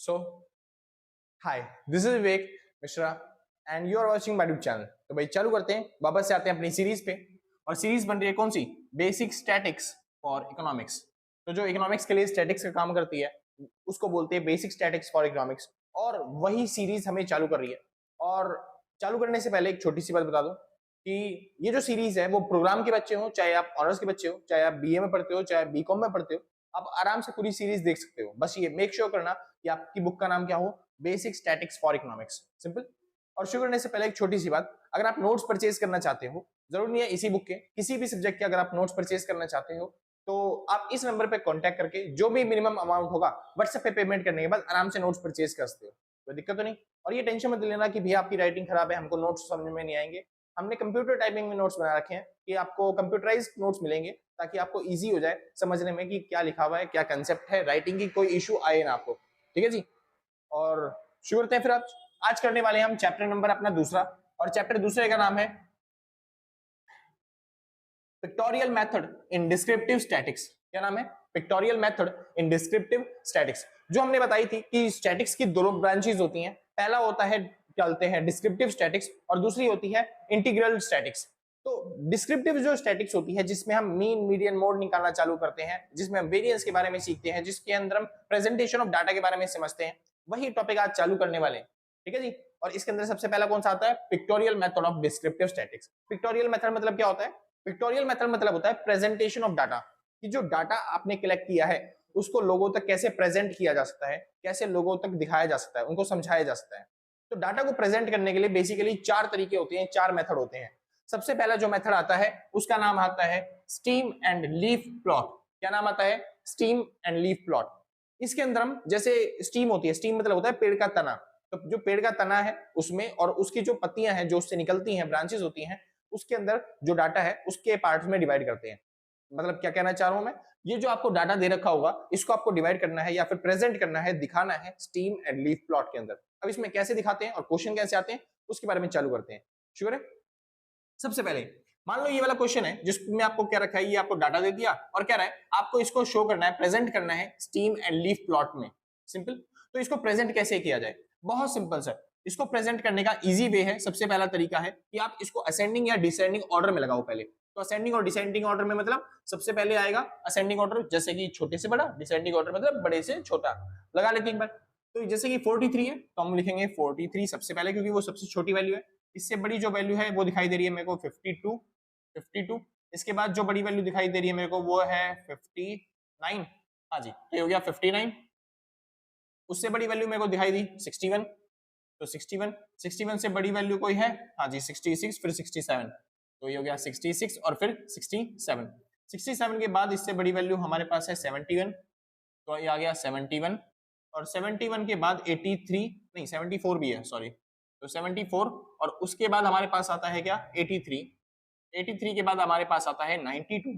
So hi, this is Vivek Mishra and you are watching my YouTube channel. तो भाई चालू करते हैं, वापस से आते हैं अपनी सीरीज पे। और सीरीज बन रही है कौन सी? Basic statistics for economics. तो जो इकोनॉमिक्स के लिए स्टैटिक्स का काम करती है उसको बोलते हैं बेसिक स्टैटिक्स फॉर इकोनॉमिक्स। और वही सीरीज हमें चालू कर रही है। और चालू करने से पहले एक छोटी सी बात बता दूं कि ये जो सीरीज है वो प्रोग्राम के बच्चे हो, चाहे आप ऑनर्स के बच्चे हो, चाहे आप बीए में पढ़ते हो, चाहे बीकॉम में पढ़ते हो, आप आराम से पूरी सीरीज देख सकते हो। बस ये मेक श्योर करना कि आपकी बुक का नाम क्या हो, basic statistics for economics. Simple. और शुरू करने से पहले एक छोटी सी बात, अगर आप नोट्स परचेज करना चाहते हो, जरूरी नहीं है इसी बुक के, किसी भी सब्जेक्ट के अगर आप नोट्स परचेज करना चाहते हो तो आप इस नंबर पे कांटेक्ट करके जो भी मिनिमम अमाउंट होगा व्हाट्सएप पे पेमेंट करने के बाद आराम से नोट्स परचेज कर सकते हो। कोई दिक्कत तो नहीं। और ये टेंशन मत लेना कि भैया आपकी राइटिंग खराब है, हमको नोट्स समझ में नहीं आएंगे। हमने कंप्यूटर टाइपिंग में नोट्स बना रखे हैं कि आपको कंप्यूटराइज्ड नोट्स मिलेंगे ताकि आपको इजी हो जाए समझने में कि क्या लिखा हुआ है, क्या कंसेप्ट है, राइटिंग की कोई इशू आए ना आपको। ठीक है जी। और शुरू करते हैं फिर। आज करने वाले हैं हम चैप्टर नंबर अपना दूसरा। और चैप्टर दूसरे का नाम है pictorial method in descriptive statics. क्या नाम है? Pictorial method in descriptive statics. जो हमने बताई थी कि स्टैटिक्स की दो ब्रांचेस होती हैं। पहला होता है चलते हैं डिस्क्रिप्टिव स्टैटिक्स और दूसरी होती है इंटीग्रल स्टैटिक्स। तो डिस्क्रिप्टिव जो स्टैटिक्स होती है जिसमें हम मीन मीडियन मोड निकालना चालू करते हैं, जिसमें हम वेरिएंस के बारे में सीखते हैं, जिसके अंदर हम प्रेजेंटेशन ऑफ डाटा के बारे में समझते हैं, वही टॉपिक आज चालू करने वाले हैं। ठीक है जी। और इसके अंदर सबसे पहला कौन सा आता है? Pictorial method of descriptive statics. Pictorial method मतलब क्या होता है? पिक्टोरियल मेथड मतलब होता है प्रेजेंटेशन ऑफ डाटा, कि जो डाटा आपने कलेक्ट किया है उसको लोगों तक कैसे प्रेजेंट किया जा सकता है, कैसे लोगों तक दिखाया जा सकता है, उनको समझाया जा सकता है। तो डाटा को प्रेजेंट करने के लिए बेसिकली चार तरीके होते हैं, चार मेथड होते हैं। सबसे पहला जो मेथड आता है उसका नाम आता है स्टीम एंड लीफ प्लॉट। क्या नाम आता है? Steam and leaf plot. इसके अंदर हम जैसे स्टीम होती है, स्टीम मतलब होता है पेड़ का तना। तो जो पेड़ का तना है उसमें और उसकी जो पत्तियां हैं जो उससे निकलती हैं, ब्रांचेस होती हैं, उसके अंदर जो डाटा है उसके पार्ट्स में डिवाइड करते हैं। मतलब क्या कहना चाह रहा हूं मैं, ये जो आपको डाटा दे रखा होगा इसको आपको डिवाइड करना है या फिर प्रेजेंट करना है, दिखाना है स्टीम एंड लीफ प्लॉट के अंदर। अब इसमें कैसे दिखाते हैं और क्वेश्चन कैसे आते हैं उसके बारे में चालू करते हैं। शुक्र है। सबसे पहले मान लो ये वाला क्वेश्चन है जिसमें आपको क्या रखा है, ये आपको डाटा दे दिया और कह रहा है आपको इसको शो करना है, प्रेजेंट करना है स्टीम एंड लीफ प्लॉट में। सिंपल। तो इसको प्रेजेंट कैसे किया जाए? बहुत सिंपल सर। इसको प्रेजेंट करने का इजी वे है, सबसे पहला तरीका है कि आप इसको असेंडिंग या डिसेंडिंग ऑर्डर में लगाओ पहले। तो असेंडिंग और डिसेंडिंग ऑर्डर में मतलब सबसे पहले आएगा असेंडिंग ऑर्डर, जैसे कि छोटे से बड़ा, डिसेंडिंग ऑर्डर मतलब बड़े से छोटा। लगा लेते हैं एक बार। तो जैसे कि 43 है तो हम लिखेंगे 43 सबसे पहले, क्योंकि वो सबसे छोटी वैल्यू है। इससे बड़ी जो वैल्यू है वो दिखाई दे रही है मेरे को 52। इसके बाद जो बड़ी वैल्यू दिखाई दे रही है मेरे को वो है 59। हाँ जी, तो ये हो गया 59। उससे बड़ी वैल्यू मेरे को दिखाई दी 61। तो 61 से बड़ी वैल्यू कोई है? हाँ जी 66, फिर 67। तो ये हो गया 66 और फिर 67। 67 के बाद इससे बड़ी वैल्यू हमारे पास है 71। तो ये आ गया 71। और 71 के बाद 83, नहीं 74 भी है, सॉरी। तो 74 और उसके बाद हमारे पास आता है क्या? 83। 83 के बाद हमारे पास आता है 92।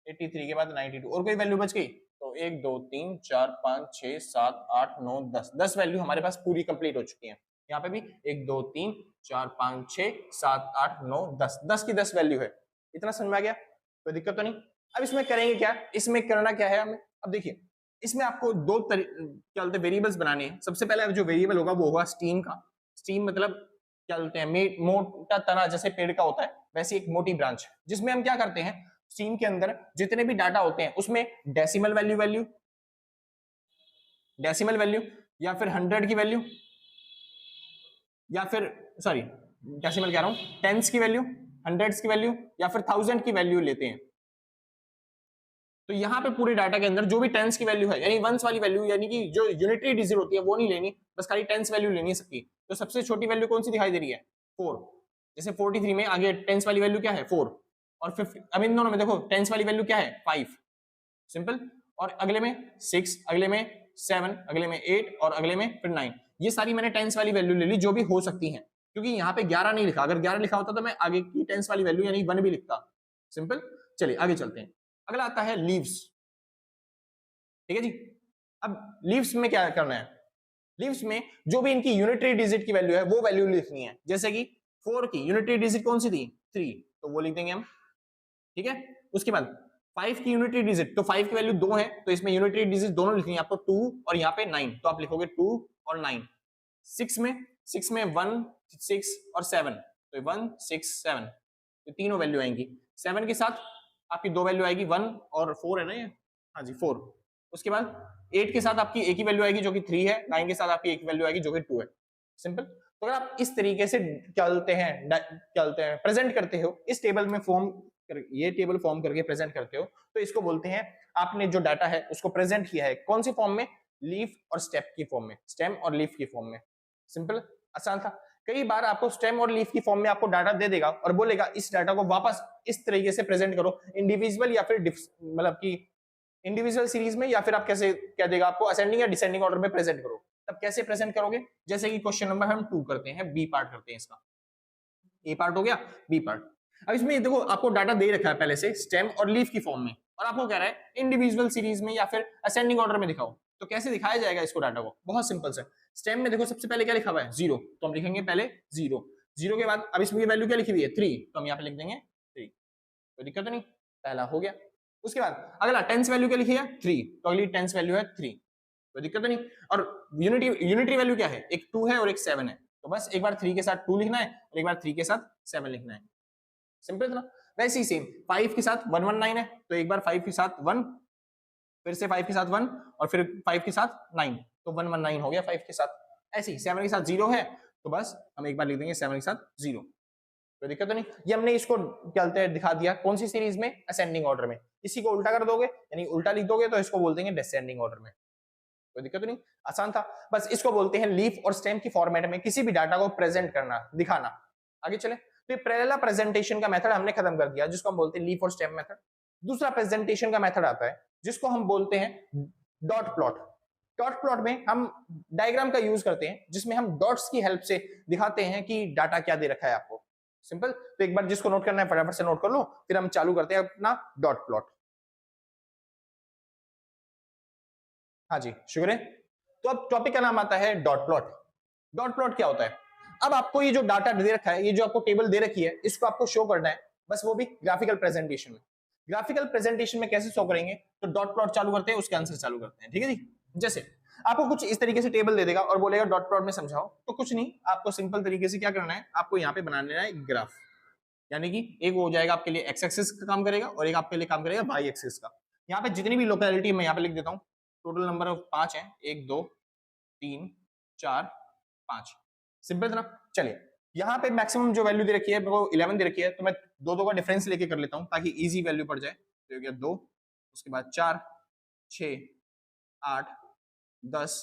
83 के बाद 92 और कोई वैल्यू बच गई? तो 1 2 3 4 5 6 7 8 9 10, 10 वैल्यू हमारे पास पूरी कंप्लीट हो चुकी है। यहाँ पे भी 1 2 3 4 5 6 7 8 9 10, 10 की 10 वैल्यू है। इतना समझ में आ गया? कोई दिक्कत तो नहीं। अब इसमें करेंगे क्या? इसमें करना क्या है हमें? अब देखिए, इसमें आपको क्या बोलते हैं वेरिएबल्स बनाने हैं। सबसे पहले जो वेरिएबल होगा वो होगा स्टीम का। स्टीम मतलब क्या बोलते हैं, मोटा तना जैसे पेड़ का होता है वैसे एक मोटी ब्रांच, जिसमें हम क्या करते हैं स्टीम के अंदर जितने भी डाटा होते हैं उसमें डेसिमल वैल्यू या फिर 100 की वैल्यू, या फिर सॉरी डेसिमल कह रहा हूं, टेंस की वैल्यू, हंड्रेड्स की वैल्यू या फिर 1000 की वैल्यू लेते हैं। तो यहाँ पे पूरे डाटा के अंदर जो भी टेंस की वैल्यू है, यानी वंस वाली वैल्यू, यानी कि जो यूनिटरी डिजिट होती है वो नहीं लेनी, बस खाली टेंस वैल्यू लेनी है सबकी। तो सबसे छोटी वैल्यू कौन सी दिखाई दे रही है? 4। जैसे 43 में आगे टेंस वाली वैल्यू क्या है? 4। और 50, अब इन दोनों में देखो टेंस वाली वैल्यू क्या है? 5। सिंपल। और अगले में 6, अगले में 7, अगले में 8 और अगले में फिर 9। ये सारी मैंने टेंस वाली वैल्यू ले ली जो भी हो सकती हैं, क्योंकि यहाँ पे 11 नहीं लिखा। अगर 11 लिखा होता तो मैं आगे की टेंस वाली वैल्यू यानी 1 भी लिखता। सिंपल। चलिए आगे चलते हैं। अगला आता है लीव्स। ठीक है जी। अब लीव्स में क्या करना है? लीव्स में जो भी इनकी यूनिटरी डिजिट की वैल्यू है वो वैल्यू लिखनी है। जैसे कि 4 की यूनिटरी डिजिट कौन सी थी? 3, तो वो लिख देंगे हम। ठीक है। उसके बाद 5 की यूनिटरी डिजिट, तो 5 की वैल्यू 2 है, तो इसमें यूनिटरी डिजिट दोनों लिखनी है आपको, 2 और यहाँ पे 9, तो आप लिखोगे 2 और 9। 6 में 1 6 और 7, तो 1 6 7, तो तीनों वैल्यू आएंगी। 7 के साथ आपकी दो वैल्यू आएगी, 1 और 4 है ना ये, हाँ जी 4। उसके बाद 8 के साथ आपकी एक ही वैल्यू आएगी जो कि 3 है, 9 के साथ आपकी एक वैल्यू आएगी जो कि 2 है। सिंपल। तो अगर आप इस तरीके से चलते हैं प्रेजेंट करते हो इस टेबल में ये टेबल फॉर्म करके प्रेजेंट करते हो, तो इसको बोलते हैं आपने जो डाटा है उसको प्रेजेंट किया है कौन सी फॉर्म में, लीफ और स्टेप की फॉर्म में, स्टेम और लीफ की फॉर्म में। सिंपल, आसान था। कई बार आपको स्टेम और लीफ की फॉर्म में आपको डाटा दे देगा और बोलेगा इस डाटा को वापस इस तरीके से प्रेजेंट करो इंडिविजुअल या फिर मतलब कि इंडिविजुअल सीरीज में, या फिर आप कैसे कह देगा आपको असेंडिंग या डिसेंडिंग ऑर्डर में प्रेजेंट करो। तब कैसे प्रेजेंट करोगे, जैसे कि क्वेश्चन नंबर हम 2 करते हैं, बी पार्ट करते हैं इसका। ए पार्ट हो गया, बी पार्ट। अब इसमें देखो आपको डाटा दे रखा है पहले से स्टेम और लीफ की फॉर्म में, और आपको कह रहा है इंडिविजुअल सीरीज में या फिर असेंडिंग ऑर्डर में दिखाओ। तो कैसे दिखाया जाएगा इसको डाटा को, बहुत सिंपल से। स्टेम में देखो सबसे पहले क्या लिखा हुआ है, 0, तो हम लिखेंगे पहले 0। 0 के बाद अब इसमें वैल्यू क्या लिखी हुई है, 3, तो हम यहाँ पे लिख देंगे 3, कोई दिक्कत तो नहीं, पहला हो गया। उसके बाद अगला टेंस वैल्यू क्या लिखी है, 3, तो अगली टेंस वैल्यू है 3, कोई दिक्कत तो नहीं। और यूनिटरी वैल्यू क्या है, एक 2 है और एक 7 है, तो बस एक बार 3 के साथ 2 लिखना है और एक बार 3 के साथ 7 लिखना है। सिंपल था। वैसे ही सेम 5 के साथ 1 1 9 है, तो एक बार 5 के साथ 1, फिर से 5 के साथ 1 और फिर 5 के साथ 9, तो 1 1 9 हो गया 5 के साथ। ऐसे ही 7 के साथ 0 है, तो बस हम एक बार लिख देंगे 7 के साथ 0, कोई दिक्कत तो नहीं। ये हमने इसको चलते हैं दिखा दिया कौन सी सीरीज में, असेंडिंग ऑर्डर में। इसी को उल्टा कर दोगे यानी उल्टा लिख दोगे तो इसको बोल देंगे डिसेंडिंग ऑर्डर में, कोई दिक्कत तो नहीं, आसान था। बस इसको बोलते हैं लीफ और स्टेम की फॉर्मेट में किसी भी डाटा को प्रेजेंट करना, दिखाना। आगे चले, तो ये पहला प्रेजेंटेशन का मेथड हमने खत्म कर दिया जिसको हम बोलते हैं लीफ और स्टेम मेथड। दूसरा प्रेजेंटेशन का मेथड आता है जिसको हम बोलते हैं डॉट प्लॉट। डॉट प्लॉट में हम डायग्राम का यूज करते हैं जिसमें हम डॉट्स की हेल्प से दिखाते हैं कि डाटा क्या दे रखा है आपको। सिंपल। तो एक बार जिसको नोट करना है फटाफट से नोट कर लो, फिर हम चालू करते हैं अपना डॉट प्लॉट। हाँ जी शुक्र है। तो अब टॉपिक का नाम आता है डॉट प्लॉट। डॉट प्लॉट क्या होता है, अब आपको ये जो डाटा दे रखा है, ये जो आपको टेबल दे रखी है, इसको आपको शो करना है, बस वो भी ग्राफिकल प्रेजेंटेशन में। ग्राफिकल प्रेजेंटेशन में कैसे शो करेंगे, तो डॉट प्लॉट चालू करते हैं, उसके आंसर चालू करते हैं, ठीक है जी। जैसे आपको कुछ इस तरीके से टेबल दे देगा और बोलेगा डॉट प्लॉट में समझाओ, तो कुछ नहीं, आपको सिंपल तरीके से क्या करना है, आपको यहाँ पे बना लेना है ग्राफ। यानी कि एक हो जाएगा आपके लिए एक्स एक्सिस का काम करेगा और एक आपके लिए काम करेगा वाई एक्सिस का। यहाँ पे जितनी भी लोकेलिटी मैं यहाँ पे लिख देता हूँ, टोटल नंबर ऑफ 5 है, 1 2 3 4 5। सिंपल था ना। चलिए यहाँ पे मैक्सिमम जो वैल्यू दे रखी है, मेरे को 11 दे रखी है, तो मैं दो का डिफरेंस लेके कर लेता हूँ ताकि इजी वैल्यू पड़ जाए। तो हो गया 2, उसके बाद 4 6 8 10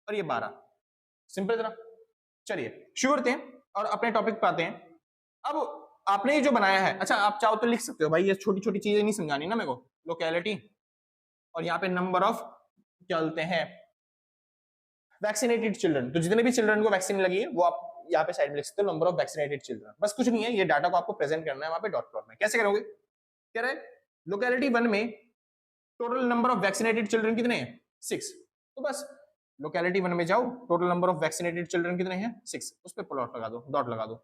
और ये 12। सिंपल था ना। चलिए शुरू करते हैं और अपने टॉपिक पे आते हैं। अब आपने ये जो बनाया है, अच्छा आप चाहो तो लिख सकते हो भाई, ये छोटी छोटी चीजें नहीं समझानी ना मेरे को। लोकेलिटी और यहाँ पे नंबर ऑफ क्या बोलते हैं वैक्सीनेटेड चिल्ड्रन, तो जितने भी चिल्ड्रन को वैक्सीन लगी है वो आप यहाँ पे साइड में लिख सकते हो, नंबर ऑफ वैक्सीनेटेड चिल्ड्रन। बस कुछ नहीं है, ये डाटा को आपको प्रेजेंट करना है वहां पे डॉट प्लॉट में। कैसे करोगे, कह रहे लोकेलिटी 1 में total number of vaccinated children कितने हैं, 6, तो बस लोकेलिटी 1 में जाओ, total number of vaccinated children कितने हैं, 6, उस पर प्लॉट लगा दो, डॉट लगा दो।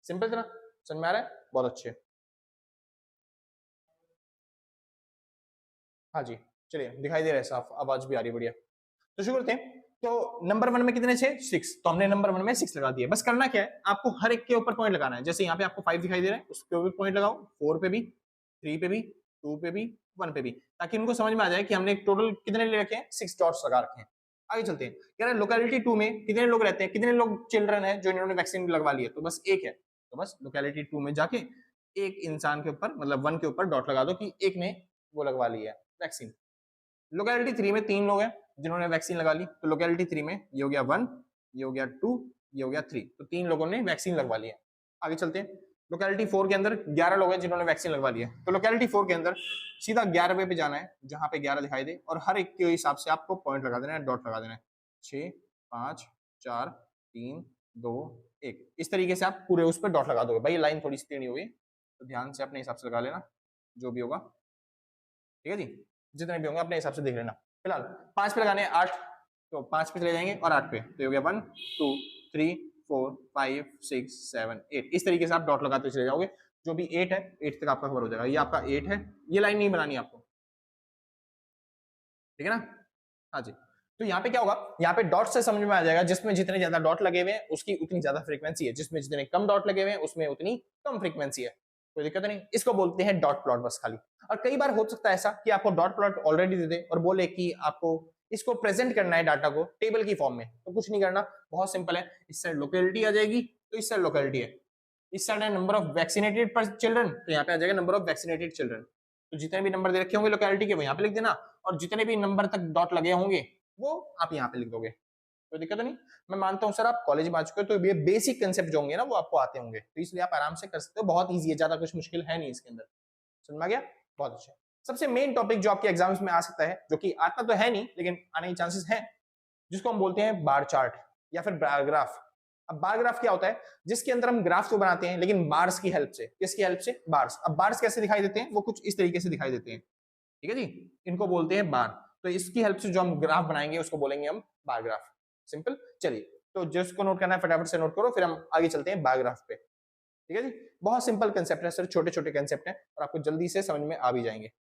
सिंपल था, समझ में आ रहा है, बहुत अच्छे। हाँ जी चलिए दिखाई दे रहा है साफ, आवाज भी आ रही है, बढ़िया। तो शुरू करते हैं। तो नंबर 1 में कितने थे, 6, तो हमने नंबर 1 में 6 लगा दिया। बस करना क्या है, आपको हर एक के ऊपर पॉइंट लगाना है। जैसे यहाँ पे आपको 5 दिखाई दे रहा है, उसके ऊपर पॉइंट लगाओ, 4 पे भी, 3 पे भी, 2 पे भी, 1 पे भी, ताकि उनको समझ में आ जाए कि हमने टोटल कितने ले रखे हैं, 6 डॉट्स लगा रखे हैं। आगे चलते हैं। कह रहे हैं लोकेलिटी 2 में कितने लोग रहते हैं, कितने लोग चिल्ड्रन है जो इन्होंने वैक्सीन लगवा ली है, तो बस 1 है। तो बस लोकेलिटी 2 में जाके एक इंसान के ऊपर मतलब 1 के ऊपर डॉट लगा दो कि एक ने वो लगवा ली है वैक्सीन। लोकेलिटी 3 में 3 लोग हैं जिन्होंने वैक्सीन लगा ली, तो लोकेलिटी 3 में ये हो गया 1, ये हो गया 2, ये हो गया 3, तो 3 लोगों ने वैक्सीन लगवा ली है। आगे चलते हैं। लोकेलिटी 4 के अंदर 11 लोग हैं जिन्होंने वैक्सीन लगवा ली है, तो लोकेलिटी 4 के अंदर सीधा 11वें पे जाना है जहां पे 11 दिखाई दे, और हर एक के हिसाब से आपको पॉइंट लगा देना है, डॉट लगा देना है। 6 5 4 3 2 1, इस तरीके से आप पूरे उस पर डॉट लगा दोगे। भाई लाइन थोड़ी सी टेढ़ी होगी तो ध्यान से अपने हिसाब से लगा लेना, जो भी होगा, ठीक है जी, जितने भी होंगे अपने हिसाब से देख लेना। फिलहाल 5 पे लगाने 8, तो 5 पे चले जाएंगे और 8 पे, तो हो गया 1 2 3 4 5 6 7 8, इस तरीके से आप डॉट लगाते चले जाओगे। जो भी 8 है 8 तक आपका कवर हो जाएगा। ये आपका 8 है, ये लाइन नहीं बनानी आपको, ठीक है ना। हाँ जी, तो यहाँ पे क्या होगा, यहाँ पे डॉट से समझ में आ जाएगा, जिसमें जितने ज्यादा डॉट लगे हुए हैं उसकी उतनी ज्यादा फ्रीक्वेंसी है, जिसमें जितने कम डॉट लगे हुए हैं उसमें उतनी कम फ्रीक्वेंसी है। कोई दिक्कत नहीं, इसको बोलते हैं डॉट प्लॉट बस खाली। और कई बार हो सकता है ऐसा कि आपको डॉट प्लॉट ऑलरेडी दे दे और बोले कि आपको इसको प्रेजेंट करना है डाटा को टेबल की फॉर्म में, तो कुछ नहीं करना, बहुत सिंपल है। इस साइड लोकेलिटी आ जाएगी, तो इस साइड लोकेलिटी है, इस साइड है नंबर ऑफ वैक्सीनेटेड चिल्ड्रन, तो यहाँ पे आ जाएगा नंबर ऑफ वैक्सीनेटेड चिल्ड्रन। तो जितने भी नंबर दे रखे होंगे लोकेलिटी के वो यहाँ पे लिख देना, और जितने भी नंबर तक डॉट लगे होंगे वो आप यहाँ पे लिख दोगे, कोई दिक्कत नहीं। मैं मानता हूँ सर आप कॉलेज में आ चुके हो, तो ये बेसिक कंसेप्ट जो होंगे ना वो आपको आते होंगे, तो इसलिए आप आराम से कर सकते हो, बहुत ईजी है, ज्यादा कुछ मुश्किल है नहीं इसके अंदर। समझ में आ गया, बहुत अच्छा। सबसे मेन टॉपिक जो आपके एग्जाम्स में आ सकता है, जो कि आता तो है नहीं लेकिन आने के चांसेस है, जिसको हम बोलते हैं बार चार्ट या फिर बार ग्राफ। अब बार ग्राफ क्या होता है, जिसके अंदर हम ग्राफ तो बनाते हैं लेकिन बार्स की हेल्प से। किसकी हेल्प से? बार्स। अब बार्स कैसे दिखाई देते हैं, वो कुछ इस तरीके से दिखाई देते हैं, ठीक है जी, इनको बोलते हैं बार। तो इसकी हेल्प से जो हम ग्राफ बनाएंगे उसको बोलेंगे हम बार ग्राफ। सिंपल। चलिए, तो जिसको नोट करना है फटाफट से नोट करो, फिर हम आगे चलते हैं बार ग्राफ पे, ठीक है जी। बहुत सिंपल कंसेप्ट है सर, छोटे छोटे कंसेप्ट हैं और आपको जल्दी से समझ में आ भी जाएंगे।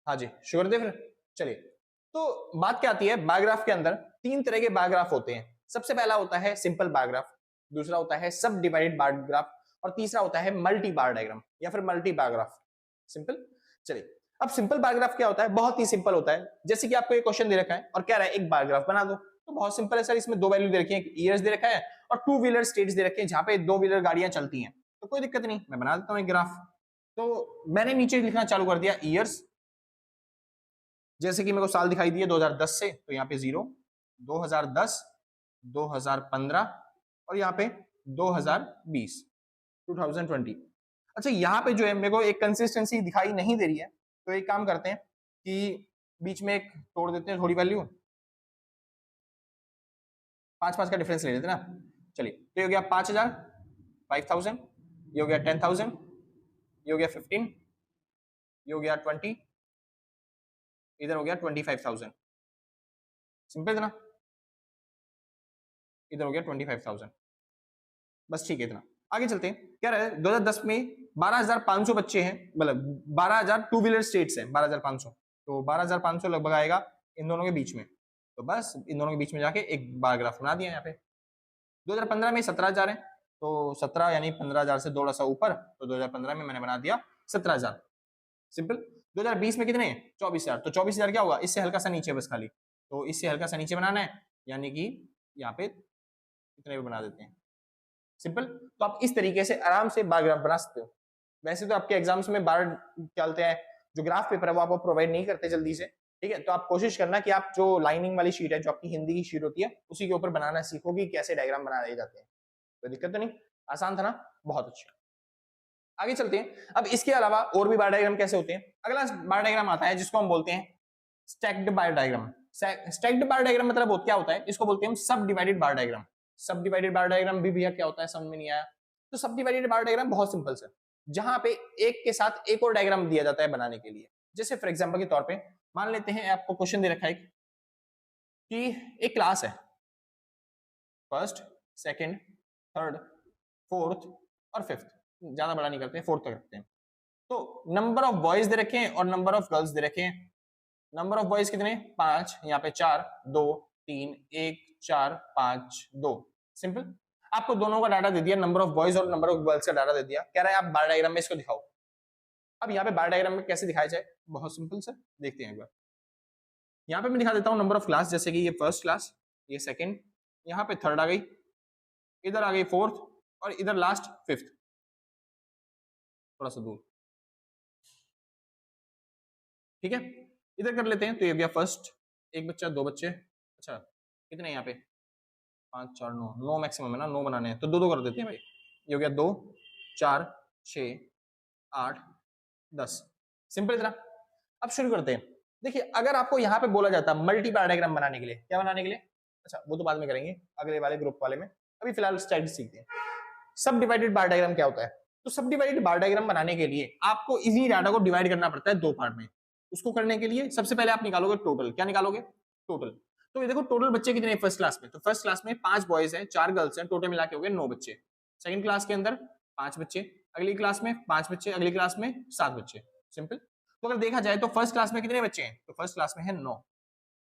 हाँ जी, शुगर दे फिर। चलिए, तो बात क्या आती है, बार ग्राफ के अंदर तीन तरह के बार ग्राफ होते हैं। सबसे पहला होता है सिंपल बार ग्राफ, दूसरा होता है सब डिवाइडेड बार ग्राफ, और तीसरा होता है मल्टी बार डायग्राम या फिर मल्टी बार ग्राफ। सिंपल। चलिए, अब सिंपल बार ग्राफ क्या होता है, बहुत ही सिंपल होता है। जैसे कि आपको एक क्वेश्चन दे रखा है और कह रहा है एक बार ग्राफ बना दो, तो बहुत सिंपल है सर, इसमें दो वैल्यू दे रखी है, ईयर्स दे रखा है और टू व्हीलर स्टेट्स दे रखे हैं, जहां पे दो व्हीलर गाड़ियां चलती हैं, तो कोई दिक्कत नहीं, मैं बना देता हूँ एक ग्राफ। तो मैंने नीचे लिखना चालू कर दिया ईयर्स, जैसे कि मेरे को साल दिखाई दिए 2010 से, तो यहाँ पे 0, 2010, 2015 और यहाँ पे 2020, 2020। अच्छा, यहाँ पे जो है मेरे को एक कंसिस्टेंसी दिखाई नहीं दे रही है, तो एक काम करते हैं कि बीच में एक तोड़ देते हैं थोड़ी वैल्यू, 5-5 का डिफरेंस ले लेते हैं ना। चलिए, तो ये हो गया 5000, 5000, ये हो गया 10,000, ये हो गया 15, ये हो गया 20, इधर हो गया 25,000। सिंपल ना, इधर हो गया 25,000, बस ठीक है इतना। आगे चलते हैं, क्या रहा है 2010 में 12,500 बच्चे हैं, मतलब 12,000 टू व्हीलर स्टेट्स हैं, 12,500, तो 12,500 लगभग आएगा इन दोनों के बीच में, तो बस इन दोनों के बीच में जाके एक बार ग्राफ बना दिया। यहाँ पे 2015 में 17,000 है, तो 17 यानी 15,000 से थोड़ा सा ऊपर, तो 2015 में मैंने बना दिया 17,000। सिंपल। 2020 में कितने? 24,000, तो 24,000 क्या होगा, इससे हल्का सा नीचे बस खाली, तो इससे हल्का सा नीचे बनाना है, यानी कि यहाँ पे इतने भी बना देते हैं। सिंपल। तो आप इस तरीके से आराम से बार ग्राफ बना सकते हो। वैसे तो आपके एग्जाम्स में बार चलते हैं, जो ग्राफ पेपर है वो आपको प्रोवाइड नहीं करते जल्दी से, ठीक है, तो आप कोशिश करना कि आप जो लाइनिंग वाली शीट है, जो आपकी हिंदी की शीट होती है, उसी के ऊपर बनाना सीखो कि कैसे डायग्राम बनाए जाते हैं। कोई दिक्कत तो नहीं, आसान था ना, बहुत अच्छा। आगे चलते हैं। अब इसके अलावा और भी बार डायग्राम कैसे होते हैं। अगला बार डायग्राम आता है जिसको हम बोलते हैं stacked bar diagram. Stacked bar diagram मतलब क्या होता है, इसको बोलते हैं हम सब डिवाइडेड बार डायग्राम। सब डिवाइडेड बार डायग्राम भी भैया क्या होता है, समझ में नहीं आया। तो सब डिवाइडेड बार डायग्राम बहुत सिंपल से, जहां पे एक के साथ एक और डायग्राम दिया जाता है बनाने के लिए। जैसे फॉर एग्जांपल के तौर पे मान लेते हैं आपको क्वेश्चन दे रखा है कि एक क्लास है, फर्स्ट, सेकंड, थर्ड, फोर्थ और फिफ्थ, ज्यादा बड़ा नहीं करते हैं, फोर्थ तक रखते हैं। तो नंबर ऑफ बॉयज दे रखे हैं और नंबर ऑफ गर्ल्स दे रखे हैं। नंबर ऑफ बॉयज कितने? 5, यहाँ पे 4, 2, 3, 1, 4, 5, 2। सिंपल। आपको दोनों का डाटा दे दिया, नंबर ऑफ बॉयज और नंबर ऑफ गर्ल्स का डाटा दे दिया, कह रहा है आप बार डायग्राम में इसको दिखाओ। अब यहाँ पे बार डायग्राम में कैसे दिखाया जाए, बहुत सिंपल सर, देखते हैं एक बार। यहाँ पे मैं दिखा देता हूँ नंबर ऑफ क्लास, जैसे कि ये फर्स्ट क्लास, ये सेकंड, यहाँ पे थर्ड आ गई, इधर आ गई फोर्थ और इधर लास्ट फिफ्थ, थोड़ा सा दूर, ठीक है। इधर कर लेते हैं, तो ये गया फर्स्ट, एक बच्चा, दो बच्चे, अच्छा कितने यहाँ पे 5, 4, 9, 9 मैक्सिमम है ना, 9 बनाने हैं, तो दो दो कर देते हैं भाई। ये हो गया 2, 4, 6, 8, 10। सिंपल इतना। अब शुरू करते हैं। देखिए, अगर आपको यहाँ पे बोला जाता है मल्टी बार डायग्राम बनाने के लिए, क्या बनाने के लिए, अच्छा वो तो बाद में करेंगे अगले वाले ग्रुप वाले में, अभी फिलहाल स्टाइल सीखते हैं। सब डिवाइडेड बार डायग्राम क्या होता है, तो सब डिवाइडेड बार डायग्राम बनाने के लिए आपको इसी डाटा को डिवाइड करना पड़ता है दो पार्ट में। उसको करने के लिए सबसे पहले आप निकालोगे टोटल, क्या निकालोगे, टोटल। तो ये देखो टोटल बच्चे कितने हैं फर्स्ट क्लास में, तो फर्स्ट क्लास में 5 बॉयज हैं 4 गर्ल्स हैं, टोटल मिला के हो गए 9 बच्चे। सेकंड क्लास के अंदर 5 बच्चे, अगली क्लास में 5 बच्चे, अगली क्लास में 7 बच्चे। सिंपल। तो अगर देखा जाए तो फर्स्ट क्लास में कितने बच्चे हैं, तो फर्स्ट क्लास में है 9,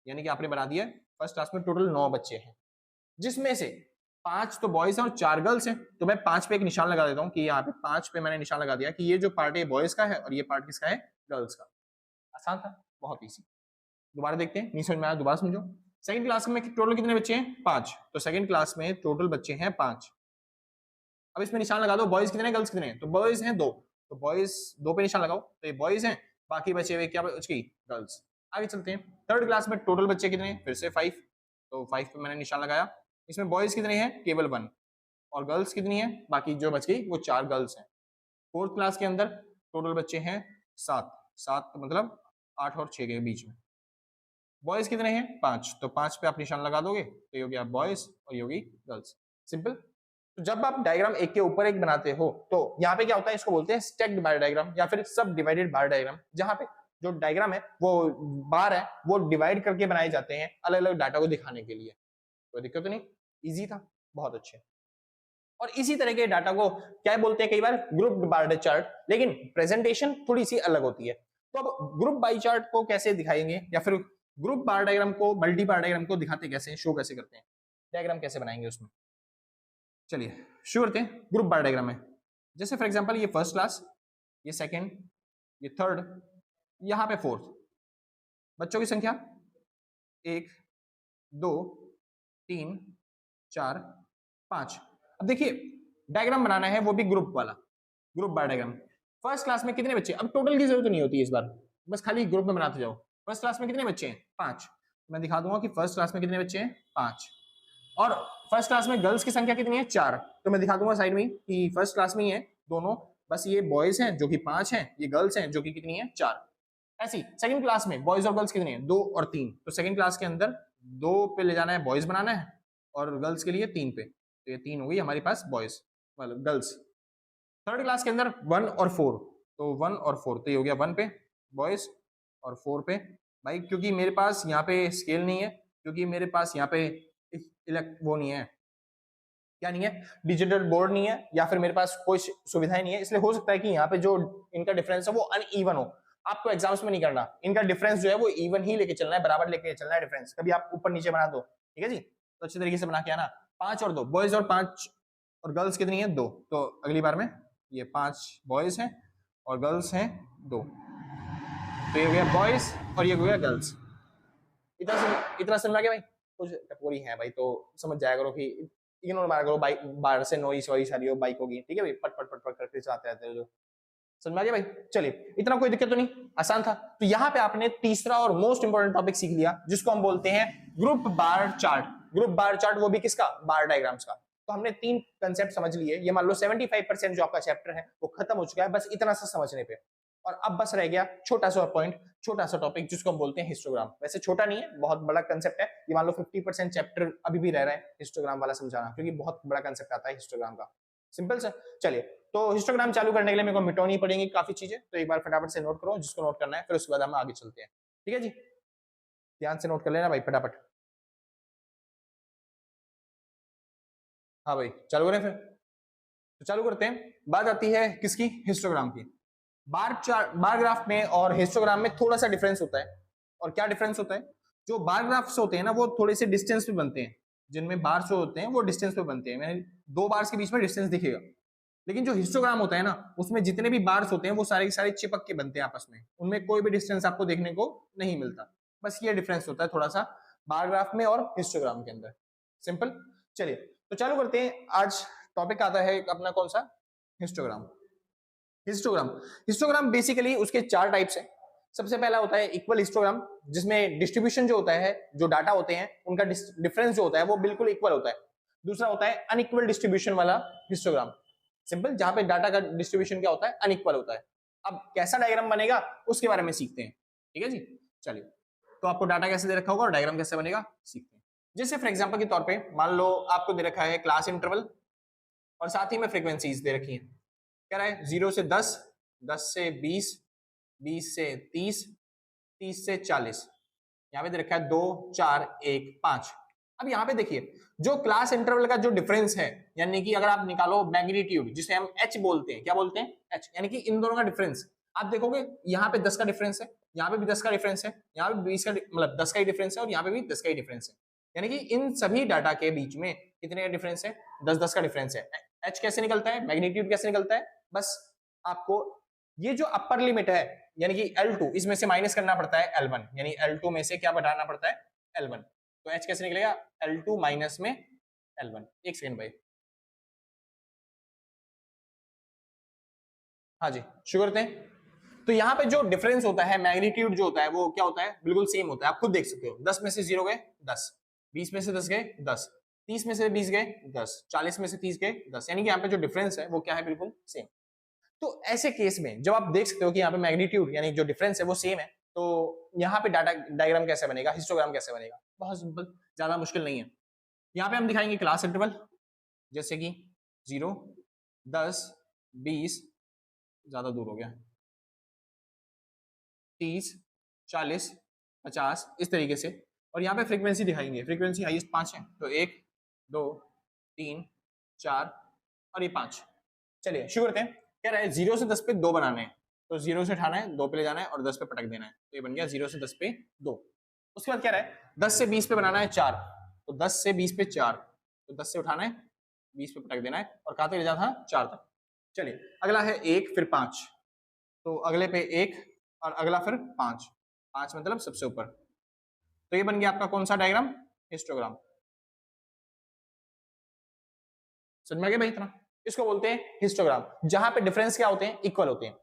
यानी कि आपने बना दिया फर्स्ट क्लास में टोटल 9 बच्चे हैं, जिसमें से 5 तो बॉयज हैं और 4 गर्ल्स हैं। तो मैं 5 पे एक निशान लगा देता हूँ कि यहाँ पे 5 पे मैंने निशान लगा दिया कि ये जो पार्ट है बॉयज का है और ये पार्ट किसका है, गर्ल्स का। आसान था, बहुत ईजी। दोबारा देखते हैं, नहीं समझ में आया दोबारा समझो। सेकंड क्लास में टोटल कितने बच्चे हैं, 5, तो सेकंड क्लास में टोटल बच्चे हैं 5। अब इसमें निशान लगा दो, बॉयज कितने गर्ल्स कितने हैं, तो बॉयज हैं 2, तो बॉयज 2 पे निशान लगाओ, तो ये बॉयज हैं, बाकी बचे हुए क्या बची, गर्ल्स। आगे चलते हैं, थर्ड क्लास में टोटल बच्चे कितने हैं, फिर से 5, तो 5 पे मैंने निशान लगाया। इसमें बॉयज कितने हैं, केवल 1, और गर्ल्स कितनी है, बाकी जो बच गई वो 4 गर्ल्स हैं। फोर्थ क्लास के अंदर टोटल बच्चे हैं 7, 7 मतलब 8 और 6 के बीच में। बॉयज कितने हैं, 5, तो 5 पे आप निशान लगा दोगे, तो ये हो गया बॉयज और ये होगी गर्ल्स। सिंपल। तो जब आप डायग्राम एक के ऊपर एक बनाते हो तो यहाँ पे क्या होता है, इसको बोलते हैं स्टैक्ड बार डायग्राम या फिर सब डिवाइडेड बार डायग्राम, जहाँ पे जो डायग्राम है वो बार है वो डिवाइड करके बनाए जाते हैं अलग अलग डाटा को दिखाने के लिए। कोई दिक्कत तो नहीं, इजी था, बहुत अच्छे। और इसी तरह के डाटा को क्या बोलते हैं, कई बार ग्रुप बार चार्ट, लेकिन प्रेजेंटेशन थोड़ी सी अलग होती है। तो अब ग्रुप बाई चार्ट को कैसे दिखाएंगे या फिर ग्रुप बार डायग्राम को, मल्टी बार डायग्राम को दिखाते कैसे, शो कैसे करते हैं, डायग्राम कैसे बनाएंगे उसमें। चलिए शुरू करते हैं ग्रुप बार डायग्राम में। जैसे फॉर एग्जांपल ये फर्स्ट क्लास, ये सेकंड, ये थर्ड, यहाँ पे फोर्थ। बच्चों की संख्या 1 2 3 4 5। अब देखिए डायग्राम बनाना है वो भी ग्रुप वाला, ग्रुप बार डायग्राम। फर्स्ट क्लास में कितने बच्चे, अब टोटल की जरूरत नहीं होती है इस बार, बस खाली ग्रुप में बनाते जाओ। फर्स्ट क्लास में कितने बच्चे हैं, 5, मैं दिखा दूंगा कि फर्स्ट क्लास में कितने बच्चे हैं, 5। और फर्स्ट क्लास में गर्ल्स की संख्या कितनी है, 4, तो मैं दिखा दूंगा साइड में कि फर्स्ट क्लास में ही है दोनों, बस ये बॉयज हैं जो कि 5 हैं, ये गर्ल्स हैं जो कि कितनी है, 4। ऐसी सेकंड क्लास में बॉयज और गर्ल्स कितने हैं, 2 और 3, तो सेकंड क्लास के अंदर 2 पे ले जाना है, बॉयज बनाना है, और गर्ल्स के लिए 3 पे, तो ये 3 हो गई हमारे पास बॉयज मतलब गर्ल्स। थर्ड क्लास के अंदर 1 और 4, तो 1 और 4, तो ये हो गया 1 पे बॉयज और 4 पे भाई, क्योंकि मेरे पास यहाँ पे स्केल नहीं है, क्योंकि मेरे पास यहाँ पे वो नहीं है, क्या नहीं है, डिजिटल बोर्ड नहीं है, या फिर मेरे पास कोई सुविधाएं नहीं है, इसलिए हो सकता है कि यहाँ पे जो इनका डिफरेंस है वो अनइवन हो। आपको एग्जाम्स में नहीं करना, इनका डिफरेंस जो है वो इवन ही लेके चलना है, बराबर लेके चलना है डिफरेंस, कभी आप ऊपर नीचे बना दो, ठीक है जी। तो अच्छे तरीके से बना के आना। 5 और 2 बॉयज और 5 और गर्ल्स कितनी है, 2, तो अगली बार में ये 5 बॉयज हैं और गर्ल्स हैं 2, तो ये हो गया बॉयज और ये हो गया गर्ल्स। इतना समझ गया भाई, कुछ टपोरी है भाई तो समझ जाया करो कि इग्नोर मारा करो, बाइक बाहर से नॉइस वॉइस आ रही हो बाइक होगी, ठीक है भाई, पट पट पट पट करके चलाते रहते हो जो, समझ में आ गया भाई। चलिए इतना कोई दिक्कत तो नहीं, आसान था। तो यहाँ पे आपने तीसरा और मोस्ट इंपोर्टेंट टॉपिक सीख लिया जिसको हम बोलते हैं group bar chart. Group bar chart वो भी किसका, बार डायग्राम्स का। तो हमने 3 कंसेप्ट समझ लिए, ये मान लो 75% जो आपका चैप्टर है वो खत्म हो चुका है बस इतना सा समझने पे, और अब बस रह गया छोटा सा पॉइंट, छोटा सा टॉपिक जिसको हम बोलते हैं हिस्टोग्राम। वैसे छोटा नहीं है, बहुत बड़ा कंसेप्ट है ये, मान लो 50% चैप्टर अभी भी रह रहा है हिस्टोग्राम वाला समझाना, क्योंकि बहुत बड़ा कंसेप्ट आता है हिस्टोग्राम का। सिंपल सा। चलिए तो हिस्टोग्राम चालू करने के लिए मेरे को मिटानी पड़ेंगी काफी चीजें, तो एक बार फटाफट से नोट करो जिसको नोट करना है, फिर उसके बाद हम आगे चलते हैं, ठीक है जी। ध्यान से नोट कर लेना भाई फटाफट। हाँ भाई चालू करें फिर, तो चालू करते हैं। बात आती है किसकी, हिस्टोग्राम की। बार चार्ट, बार ग्राफ में और हिस्टोग्राम में थोड़ा सा डिफरेंस होता है। और क्या डिफरेंस होता है, जो बार ग्राफ्स होते हैं ना वो थोड़े से डिस्टेंस पे बनते हैं, जिनमें बार्स जो होते हैं वो डिस्टेंस पे बनते हैं, मैंने 2 बार्स के बीच में डिस्टेंस दिखेगा। लेकिन जो हिस्टोग्राम होता है ना उसमें जितने भी बार्स होते हैं वो सारे के सारे चिपक के बनते हैं आपस में, उनमें कोई भी डिस्टेंस आपको देखने को नहीं मिलता। बस ये डिफरेंस होता है थोड़ा सा बार ग्राफ में और हिस्टोग्राम के अंदर। सिंपल। चलिए तो चालू करते हैं। आज टॉपिक आता है अपना कौन सा, हिस्टोग्राम। हिस्टोग्राम, हिस्टोग्राम बेसिकली उसके 4 टाइप्स हैं। सबसे पहला होता है इक्वल हिस्टोग्राम, जिसमें डिस्ट्रीब्यूशन जो होता है, जो डाटा होते हैं उनका डिफरेंस जो होता है वो बिल्कुल इक्वल होता है। दूसरा होता है अनइक्वल डिस्ट्रीब्यूशन वाला हिस्टोग्राम, सिंपल, जहां पे डाटा का डिस्ट्रीब्यूशन क्या होता है, अनइक्वल होता है। अब कैसा डायग्राम बनेगा उसके बारे में सीखते हैं, ठीक है जी। चलिए तो आपको डाटा कैसे दे रखा होगा और डायग्राम कैसे बनेगा सीखते हैं। जैसे फॉर एग्जांपल के तौर पे मान लो आपको दे रखा है क्लास इंटरवल और साथ ही में फ्रीक्वेंसीज दे रखी है। कह रहा है 0 से 10, 10 से 20, 20 से 30, 30 से 40, यहाँ पे दे रखा है 2 4 1 5। अब यहाँ पे देखिए जो क्लास इंटरवल का जो डिफरेंस है, यानी कि अगर आप निकालो मैग्नीट्यूड जिसे हम एच बोलते हैं, क्या बोलते हैं, एच, यानी कि इन दोनों का डिफरेंस आप देखोगे यहाँ पे 10 का डिफरेंस है, यहाँ पे भी 10 का डिफरेंस है, यहाँ पे 20 का मतलब 10 का ही डिफरेंस है और यहाँ पे भी 10 का ही डिफरेंस है, यानी कि इन सभी डाटा के बीच में कितने का डिफरेंस है, 10-10 का डिफरेंस है। एच कैसे निकलता है, मैग्नीट्यूड कैसे निकलता है, बस आपको ये जो अपर लिमिट है यानी कि L2 इसमें से माइनस करना पड़ता है L1, यानी L2 में से क्या बढ़ाना पड़ता है L1, तो H कैसे निकलेगा, L2 माइनस में L1। एक सेकंड भाई, हाँ जी शुरू करते हैं। तो यहाँ पे जो डिफरेंस होता है मैग्नीट्यूड जो होता है वो क्या होता है, बिल्कुल सेम होता है, आप खुद देख सकते हो। 10 में से 0 गए 10, 20 में से 10 गए 10, 30 में से 20 गए 10, 40 में से 30 गए 10, यानी कि यहाँ पे जो डिफरेंस है वो क्या है, बिल्कुल सेम। तो ऐसे केस में जब आप देख सकते हो कि यहाँ पे मैग्नीट्यूड यानी जो डिफरेंस है वो सेम है, तो यहाँ पे डाटा डायग्राम कैसे बनेगा, हिस्टोग्राम कैसे बनेगा, बहुत सिंपल, ज्यादा मुश्किल नहीं है। यहाँ पे हम दिखाएंगे क्लास इंटरवल, जैसे कि 0 10 20, ज्यादा दूर हो गया, 30 40 50 इस तरीके से, और यहाँ पे फ्रीक्वेंसी दिखाएंगे, फ्रीक्वेंसी हाईएस्ट 5 है, तो 1 2 3 4 और ये 5। चलिए शुरू करते हैं। कह रहा है 0 से 10 पे 2 बनाने हैं, तो 0 से उठाना है, 2 पे ले जाना है और 10 पे पटक देना है, तो ये बन गया 0 से 10 पे 2। उसके बाद कह रहा है 10 से 20 पे बनाना है 4, तो 10 से 20 पे 4, तो 10 से उठाना है 20 पे पटक देना है और कहाँ तक ले जाना था, 4 तक। चलिए अगला है 1 फिर 5, तो अगले पे 1 और अगला फिर 5, 5 मतलब सबसे ऊपर, तो ये बन गया आपका कौन सा डायग्राम, हिस्टोग्राम। समझ में आ गया भाई इतना, इसको बोलते हैं हिस्टोग्राम, जहां पे डिफरेंस क्या होते हैं, इक्वल होते हैं।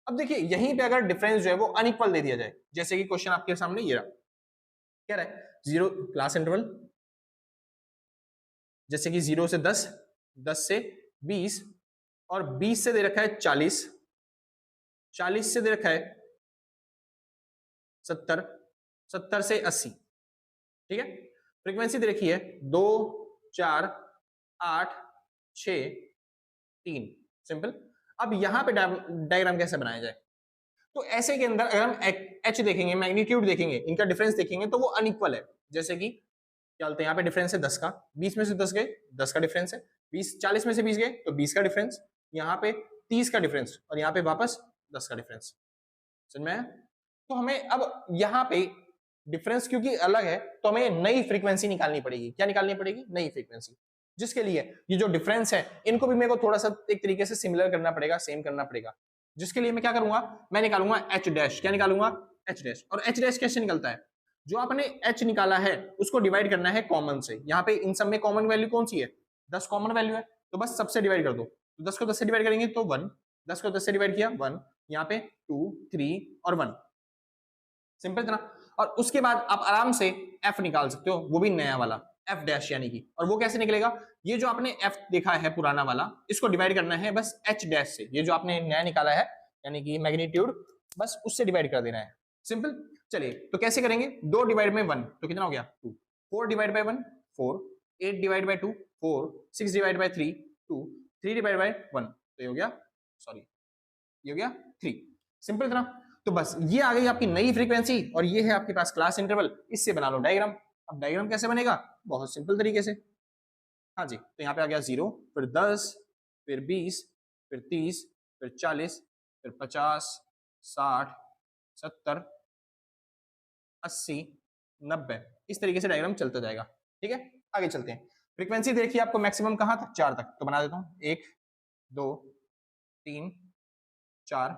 अब देखिए यहीं पे अगर डिफरेंस जो है वो अनइक्वल दे दिया जाए, जैसे कि क्वेश्चन आपके सामने ये रहा, क्या रहा है 0 क्लास इंटरवल, जैसे कि 0 से 10, 10 से 20 और 20 से दे रखा है 40, 40 से दे रखा है 70, 70 से 80, ठीक है। फ्रीक्वेंसी दे रखी है 2 4 8 6 3, सिंपल। अब यहां पे डायग्राम कैसे बनाया जाए, तो ऐसे के अंदर अगर हम एच देखेंगे, मैग्नीट्यूड देखेंगे, इनका डिफरेंस देखेंगे तो वो अनइक्वल है। जैसे कि क्या बोलते हैं, यहाँ पे डिफरेंस है 10 का, 20 में से 10 गए 10 का डिफरेंस है, 20 40 में से 20 गए तो 20 का डिफरेंस, यहाँ पे 30 का डिफरेंस और यहाँ पे वापस 10 का डिफरेंस। समझ में आया? तो हमें अब यहाँ पे डिफरेंस क्योंकि अलग है तो हमें नई फ्रीक्वेंसी निकालनी पड़ेगी। क्या निकालनी पड़ेगी? नई फ्रीक्वेंसी, जिसके लिए ये जो डिफरेंस है इनको भी मेरे को थोड़ा सा एक तरीके से सिमिलर करना पड़ेगा, सेम करना पड़ेगा। जिसके लिए मैं क्या करूंगा, मैं निकालूंगा एच डैश। क्या निकालूंगा? H dash. और एच डैश कैसे निकलता है? जो आपने एच निकाला है उसको डिवाइड करना है कॉमन से। यहाँ पे इन सब में कॉमन वैल्यू कौन सी है? 10 कॉमन वैल्यू है, तो बस सबसे डिवाइड कर दो। तो 10 को 10 से डिवाइड करेंगे तो 1, 10 को 10 से डिवाइड किया 1, यहाँ पे 2 3 और 1, सिंपल इतना। और उसके बाद आप आराम से एफ निकाल सकते हो, वो भी नया वाला एफ डैश यानी कि। और वो कैसे निकलेगा? ये जो आपने एफ देखा है पुराना वाला, इसको डिवाइड करना है बस एच डैश से। ये जो आपने नया निकाला है यानी कि मैग्नीट्यूड, बस उससे डिवाइड कर देना है, सिंपल। चलिए तो कैसे करेंगे? 2 डिवाइड बाई 1 तो कितना हो गया? 2। 4 divide by 1 4, 8 divide by 2 4, 6 divide by 3 2, 3 divide by 1 तो ये हो गया, सॉरी ये हो गया 3, सिंपल इतना। तो बस ये आ गई आपकी नई फ्रीक्वेंसी और ये है आपके पास क्लास इंटरवल। इससे बना लो डायग्राम। अब डायग्राम कैसे बनेगा? बहुत सिंपल तरीके से। हाँ जी, तो यहाँ पे आ गया 0, फिर 10, फिर 20, फिर 30, फिर 40, फिर 50, 60, 70, 80, 90, इस तरीके से डायग्राम चलता जाएगा। ठीक है, आगे चलते हैं। फ्रीक्वेंसी देखिए आपको मैक्सिमम कहां तक? 4 तक। तो बना देता हूं 1 2 3 4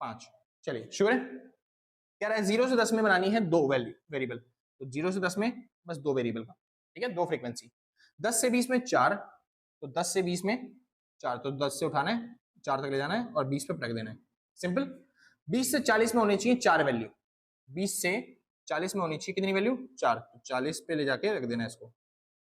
5। चलिए शुरू है। कह रहा है 0 से 10 में बनानी है 2 वैल्यू वेरिएबल, तो 0 से 10 में बस 2 वेरिएबल का, ठीक है, 2 फ्रीक्वेंसी। 10 से 20 में 4, तो 10 से 20 में 4, तो 10 से उठाना है 4 तक ले जाना है और 20 पे रख देना है, सिंपल। 20 से 40 में होनी चाहिए 4 वैल्यू, 20 से 40 में होनी चाहिए कितनी वैल्यू? 4, तो 40 पे ले जाके रख देना है इसको,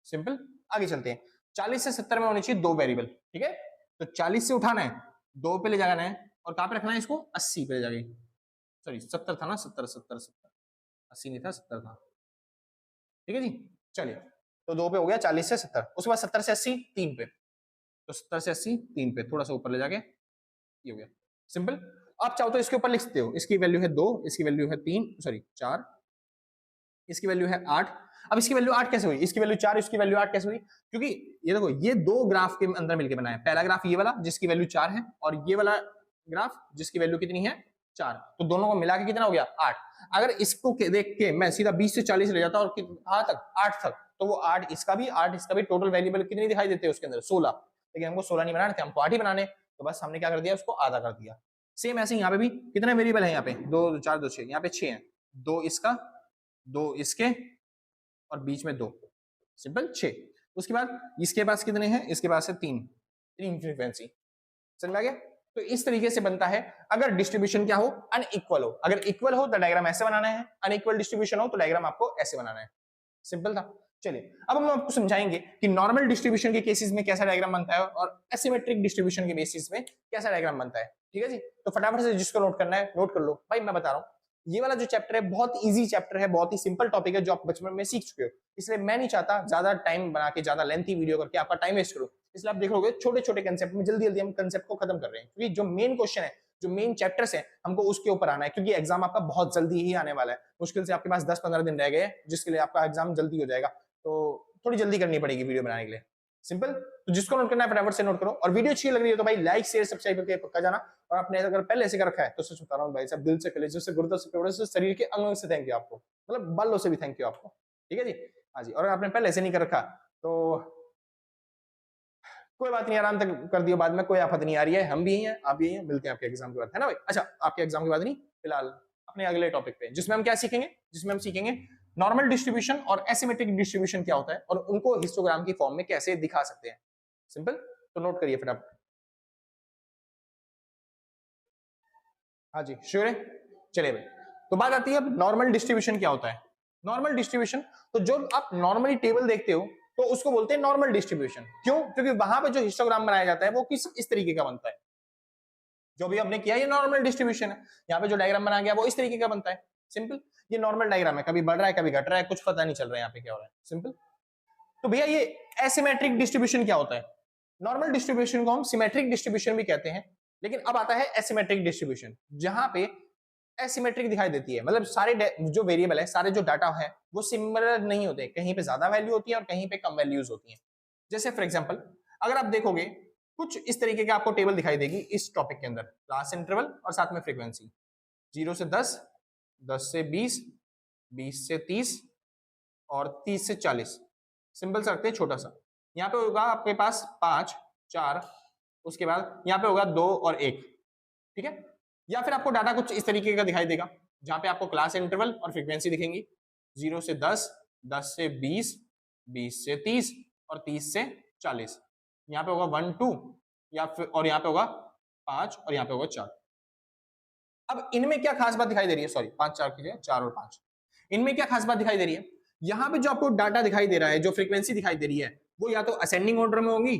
सिंपल। आगे चलते हैं। 40 से 70 में होनी चाहिए 2 वेरिएबल, ठीक है, तो 40 से उठाना है 2 पे ले जाना है और कहां पे रखना है इसको? 80 पे ले जाके, सॉरी 70 था ना, 70 70 70, 80 नहीं था 70 था, ठीक है जी। चलिए तो 2 पे हो गया 40 से 70, उसके बाद 70 से 80 3 पे, तो 70 से 80 3 पे थोड़ा सा ऊपर ले जाके ये हो गया, सिंपल। आप चाहो तो इसके ऊपर लिख सकते हो, इसकी वैल्यू है 2, इसकी वैल्यू है 3, सॉरी 4, इसकी वैल्यू है 8। अब इसकी वैल्यू 8 कैसे हुई, इसकी वैल्यू 4, इसकी वैल्यू 8 कैसे हुई, क्योंकि ये देखो ये दो ग्राफ के अंदर मिलकर बनाया, पहला ग्राफ ये वाला जिसकी वैल्यू 4 है और ये वाला ग्राफ जिसकी वैल्यू कितनी है 4, तो दोनों को मिला के कितना हो गया 8। अगर इसको देख के मैं सीधा 20 से 40 ले जाता और कहां तक 8 तक, तो वो 8 इसका भी 8 इसका भी, टोटल वेरिएबल कितनी दिखाई देते हैं उसके अंदर 16, लेकिन हमको 16 नहीं बनाने थे, हमको 8 ही बनाने, तो बस हमने क्या कर दिया उसको आधा कर दिया। सेम ऐसे यहाँ पे भी कितने वेरिएबल है, यहाँ पे 2 4 2 6, यहाँ पे 6 है, 2 इसका 2 इसके और बीच में 2, सिंपल 6। उसके बाद इसके पास कितने हैं, इसके पास है 3 फ्रीक्वेंसी, समझ में आ गया। तो इस तरीके से बनता है अगर डिस्ट्रीब्यूशन क्या हो अनइक्वल हो, अगर इक्वल हो तो डायग्राम ऐसे बनाना है, अनइक्वल डिस्ट्रीब्यूशन हो तो डायग्राम आपको ऐसे बनाना है, सिंपल था। चलिए अब हम आपको समझाएंगे कि नॉर्मल डिस्ट्रीब्यूशन के केसेस में कैसा डायग्राम बनता है और एसिमेट्रिक डिस्ट्रीब्यूशन के बेसिस में कैसा डायग्राम बनता है, ठीक है जी। तो फटाफट से जिसको नोट करना है नोट कर लो भाई, मैं बता रहा हूँ ये वाला जो चैप्टर है बहुत इजी चैप्टर है, बहुत ही सिंपल टॉपिक है जो आप बचपन में सीख चुके हो, इसलिए मैं नहीं चाहता ज्यादा टाइम बना के ज्यादा लेंथी वीडियो करके आपका टाइम वेस्ट करूं, इसलिए आप देखोगे छोटे छोटे कंसेप्ट में जल्दी जल्दी हम कंसेप्ट को खत्म कर रहे हैं, क्योंकि जो मेन क्वेश्चन है जो मेन चैप्टर्स है हमको उसके ऊपर आना है, क्योंकि एग्जाम आपका बहुत जल्दी ही आने वाला है, मुश्किल से आपके पास 10-15 दिन रह गए जिसके लिए आपका एग्जाम जल्दी हो जाएगा, तो थोड़ी जल्दी करनी पड़ेगी वीडियो बनाने के लिए, सिंपल। तो जिसको नोट करना है फटाफट से नोट करो, और वीडियो अच्छी लग रही है तो भाई लाइक शेयर सब्सक्राइब करके पक्का जाना, और आपने अगर पहले से कर रखा है तो सच बता रहा हूँ भाई साहब दिल से कलेजे से गुर्दों से पेड़ों से शरीर के अंगों से थैंक यू आपको, मतलब बालों से भी थैंक यू आपको, ठीक है जी। हाँ जी, और आपने पहले से नहीं कर रखा तो कोई बात नहीं, आराम तक कर दियो, बाद में कोई आफत नहीं आ रही है, हम भी हैं आप भी हैं, मिलते हैं आपके एग्जाम के बाद, है ना भाई। अच्छा आपके एग्जाम के बाद नहीं, फिलहाल अपने अगले टॉपिक पे जिसमें हम क्या सीखेंगे, जिसमें हम सीखेंगे नॉर्मल डिस्ट्रीब्यूशन और एसिमेट्रिक डिस्ट्रीब्यूशन क्या होता है और उनको हिस्टोग्राम की फॉर्म में कैसे दिखा सकते हैं, सिंपल। तो नोट करिए फटाफट। हाँ जी श्योर है, चलिए भाई। तो बात आती है अब नॉर्मल डिस्ट्रीब्यूशन क्या होता है। नॉर्मल डिस्ट्रीब्यूशन, तो जो आप नॉर्मली टेबल देखते हो तो उसको बोलते हैं नॉर्मल डिस्ट्रीब्यूशन, क्यों, क्योंकि वहां पे जो हिस्टोग्राम बनाया जाता है वो किस इस तरीके का बनता है, जो भी हमने किया ये नॉर्मल डिस्ट्रीब्यूशन है, यहाँ पे जो डायग्राम बनाया गया वो इस तरीके का बनता है, सिंपल। ये नॉर्मल डायग्राम है, कभी बढ़ रहा है कभी घट रहा है, कुछ पता नहीं चल रहा है यहाँ पे क्या हो रहा है, सिंपल। तो भैया ये एसिमेट्रिक डिस्ट्रीब्यूशन क्या होता है। नॉर्मल डिस्ट्रीब्यूशन को हम सिमेट्रिक डिस्ट्रीब्यूशन भी कहते हैं, लेकिन अब आता है एसिमेट्रिक डिस्ट्रीब्यूशन, जहां पे एसिमेट्रिक दिखाई देती है, मतलब सारे जो वेरिएबल है, सारे जो डाटा है वो सिमिलर नहीं होते, कहीं पे ज्यादा वैल्यू होती है और कहीं पे कम वैल्यूज होती है। जैसे फॉर एग्जांपल अगर आप देखोगे कुछ इस तरीके का आपको टेबल दिखाई देगी इस टॉपिक के अंदर, क्लास इंटरवल और साथ में फ्रीक्वेंसी, 0 से 10, 10 से 20, 20 से 30 और 30 से 40, सिंपल से रखते हैं छोटा सा। यहाँ पे होगा आपके पास 5 4, उसके बाद यहाँ पे होगा 2 और 1, ठीक है। या फिर आपको डाटा कुछ इस तरीके का दिखाई देगा जहां पे आपको क्लास इंटरवल और फ्रीक्वेंसी दिखेंगी, 0 से 10, 10 से 20, 20 से 30 और 30 से 40। यहाँ पे होगा 1 2 या फिर, और यहाँ पे होगा 5 और यहाँ पे होगा 4। अब इनमें क्या खास बात दिखाई दे रही है, सॉरी 5 4 की 4 और 5, इनमें क्या खास बात दिखाई दे रही है, यहाँ पे जो आपको डाटा दिखाई दे रहा है, जो फ्रीक्वेंसी दिखाई दे रही है वो या तो असेंडिंग ऑर्डर में होगी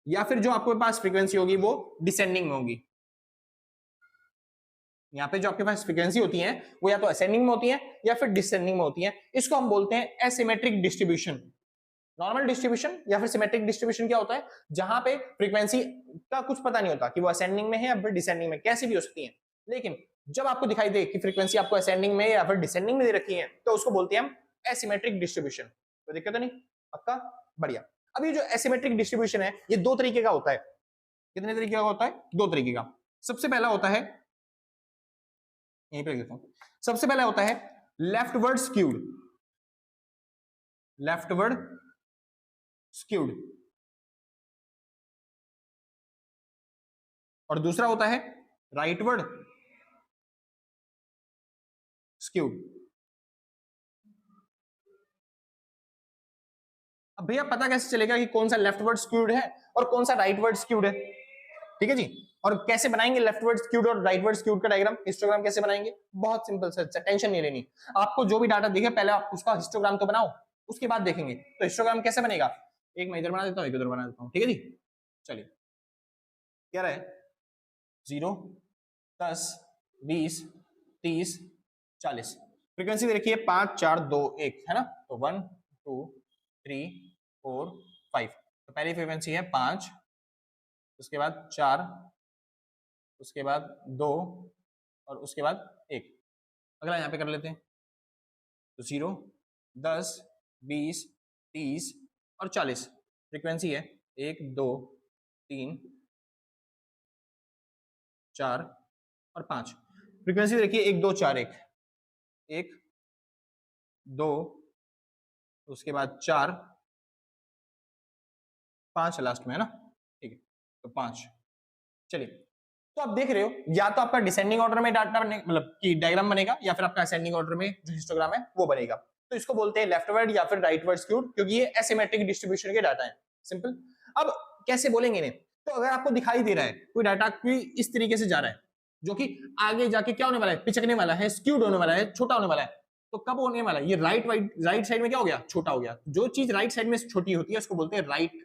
या फिर जो आपके पास फ्रीक्वेंसी होगी वो डिसेंडिंग में होगी। यहाँ पे जो आपके पास फ्रीक्वेंसी होती है वो या तो असेंडिंग में होती है या फिर डिसेंडिंग में होती है, इसको हम बोलते हैं एसिमेट्रिक डिस्ट्रीब्यूशन। नॉर्मल डिस्ट्रीब्यूशन या फिर सिमेट्रिक डिस्ट्रीब्यूशन क्या होता है, जहां पे फ्रीक्वेंसी का कुछ पता नहीं होता कि वो असेंडिंग में है या फिर डिसेंडिंग में, कैसी भी हो सकती है, लेकिन जब आपको दिखाई दे कि फ्रीक्वेंसी आपको असेंडिंग में या फिर डिसेंडिंग में दे रखी है तो उसको बोलते हैं हम एसिमेट्रिक डिस्ट्रीब्यूशन। कोई दिक्कत तो नहीं, पक्का, बढ़िया। अब ये जो एसिमेट्रिक डिस्ट्रीब्यूशन है ये दो तरीके का होता है, कितने तरीके का होता है, दो तरीके का। सबसे पहला होता है, यहीं पे लिखता हूं, सबसे पहला होता है लेफ्टवर्ड स्क्यूड, लेफ्टवर्ड स्क्यूड, और दूसरा होता है राइटवर्ड स्क्यूड। अब भैया पता कैसे चलेगा कि कौन सा लेफ्टवर्ड स्क्यूड है और कौन सा राइटवर्ड स्क्यूड है, ठीक है जी। और कैसे बनाएंगे लेफ्टवर्ड स्क्यूड और राइटवर्ड स्क्यूड का डायग्राम, हिस्टोग्राम कैसे बनाएंगे, बहुत सिंपल से, टेंशन नहीं लेनी। आपको जो भी डाटा दिखे पहले आप उसका हिस्टोग्राम तो बनाओ, उसके बाद देखेंगे। तो हिस्टोग्राम कैसे बनेगा, एक मैं इधर बना देता हूँ, एक इधर बना देता हूँ, ठीक है जी। चलिए क्या रहे, 0 10 20 30 40, फ्रीक्वेंसी दे रखी है 5 4 2 1, है ना। तो 1 2 3 4 5, तो पहली फ्रीक्वेंसी है 5, उसके बाद 4, उसके बाद 2 और उसके बाद 1। अगला यहाँ पे कर लेते हैं, तो 0, 10, 20, 30 और 40 फ्रीक्वेंसी है। 1, 2, 3, 4 और 5 फ्रीक्वेंसी देखिए। 1, 2, 4, 1, 1, 2, उसके बाद 4, 5 लास्ट में है ना, ठीक है, तो 5। चलिए, तो आप देख रहे हो या तो आपका डिसेंडिंग ऑर्डर में डाटा बने, मतलब कि डायग्राम बनेगा, या फिर आपका असेंडिंग ऑर्डर में जो हिस्टोग्राम है वो बनेगा। तो इसको बोलते हैं लेफ्टवर्ड या फिर राइटवर्ड स्क्यूड, क्योंकि ये एसिमेट्रिक डिस्ट्रीब्यूशन के डाटा है। सिंपल। अब कैसे बोलेंगे इन्हें? तो अगर आपको दिखाई दे रहा है कोई डाटा कोई इस तरीके से जा रहा है, जो कि आगे जाके क्या होने वाला है, पिचकने वाला है, स्क्यूड होने वाला है, छोटा होने वाला है, तो कब होने वाला है ये राइट साइड में क्या हो गया, छोटा हो गया। जो चीज राइट साइड में छोटी होती है उसको बोलते हैं राइट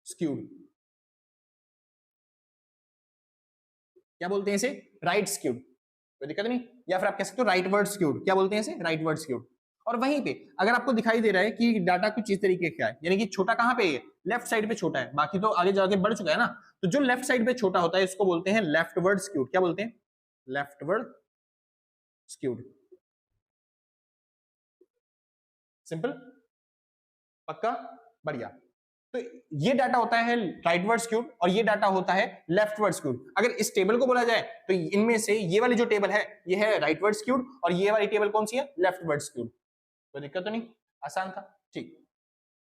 स्क्यूड। क्या बोलते हैं इसे? राइट स्क्यूड, कोई दिक्कत नहीं। या फिर आप कह सकते हो राइटवर्ड स्क्यूड। क्या बोलते हैं इसे? Rightward skewed. और वहीं पे अगर आपको दिखाई दे रहा है कि डाटा कुछ इस तरीके का है, यानी कि छोटा कहां पे है, लेफ्ट साइड पे छोटा है, बाकी तो आगे जाके बढ़ चुका है ना, तो जो लेफ्ट साइड पे छोटा होता है इसको बोलते हैं लेफ्टवर्ड स्क्यूड। क्या बोलते हैं? Leftward skewed. सिंपल, पक्का, बढ़िया। तो ये डाटा होता है राइटवर्ड स्क्यूड और ये डाटा होता है लेफ्टवर्ड स्क्यूड। अगर इस टेबल को बोला जाए तो इनमें से ये वाली जो टेबल है ये है राइटवर्ड स्क्यूड और ये वाली टेबल कौन सी है? Leftward skewed. कोई दिक्कत तो नहीं, आसान था, ठीक।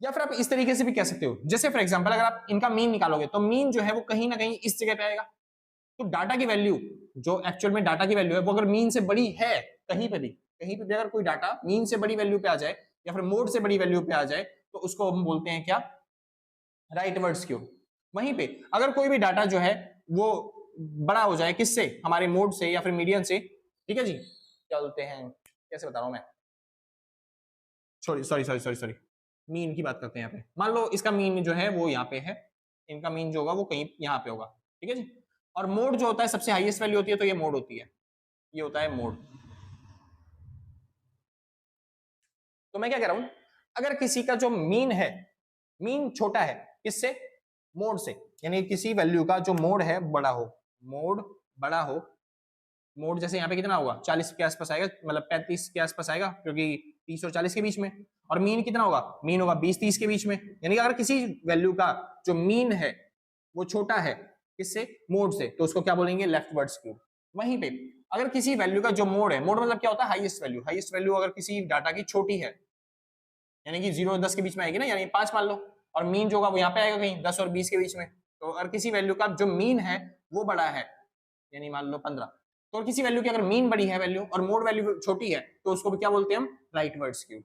या फिर आप इस तरीके से भी कह सकते हो, जैसे फॉर एग्जांपल अगर आप इनका मीन निकालोगे तो मीन जो है वो कहीं ना कहीं इस जगह पे आएगा। तो डाटा की वैल्यू, जो एक्चुअल में डाटा की वैल्यू है, वो अगर मीन से बड़ी है, कहीं पे भी अगर कोई डाटा मीन से बड़ी वैल्यू पे आ जाए या फिर मोड से बड़ी वैल्यू पे आ जाए तो उसको हम बोलते हैं क्या? Rightward skewed. वहीं पे अगर कोई भी डाटा जो है वो बड़ा हो जाए, किससे? हमारे मोड से या फिर मीडियन से, ठीक है जी, क्या बोलते हैं, कैसे बता रहा हूं मैं, sorry sorry sorry sorry sorry, mean की बात करते हैं यहाँ पे। मान लो इसका मीन जो है वो यहाँ पे है, इनका मीन जो होगा वो कहीं यहाँ पे होगा, ठीक है जी। और मोड जो होता है सबसे हाईएस्ट वैल्यू होती है, तो ये मोड होती है, ये होता है मोड। तो मैं क्या कह रहा हूं, अगर किसी का जो मीन है, मीन छोटा है, किससे? मोड से। यानी किसी वैल्यू का जो मोड है बड़ा हो, मोड बड़ा हो, मोड जैसे यहाँ पे कितना होगा, 40 के आसपास आएगा, मतलब 35 के आसपास आएगा, क्योंकि 30 और 40 के बीच में। और मीन कितना होगा? मीन होगा 20-30 के बीच में। यानी कि अगर किसी वैल्यू का जो मीन है वो छोटा है, किससे? मोड से, तो उसको क्या बोलेंगे? Leftward skewed. वहीं पे अगर किसी वैल्यू का जो मोड है, मोड मतलब क्या होता है? Highest value. हाईएस्ट वैल्यू अगर किसी डाटा की छोटी है, यानी कि 0 और 10 के बीच में आएगी ना, यानी 5 मान लो, और मीन जो होगा वो यहाँ पे आएगा कहीं 10 और 20 के बीच में। तो अगर किसी वैल्यू का जो मीन है वो बड़ा है, यानी मान लो 15, तो किसी वैल्यू की अगर मीन बड़ी है वैल्यू और मोड वैल्यू छोटी है, तो उसको भी क्या बोलते हैं हम? Rightward skewed.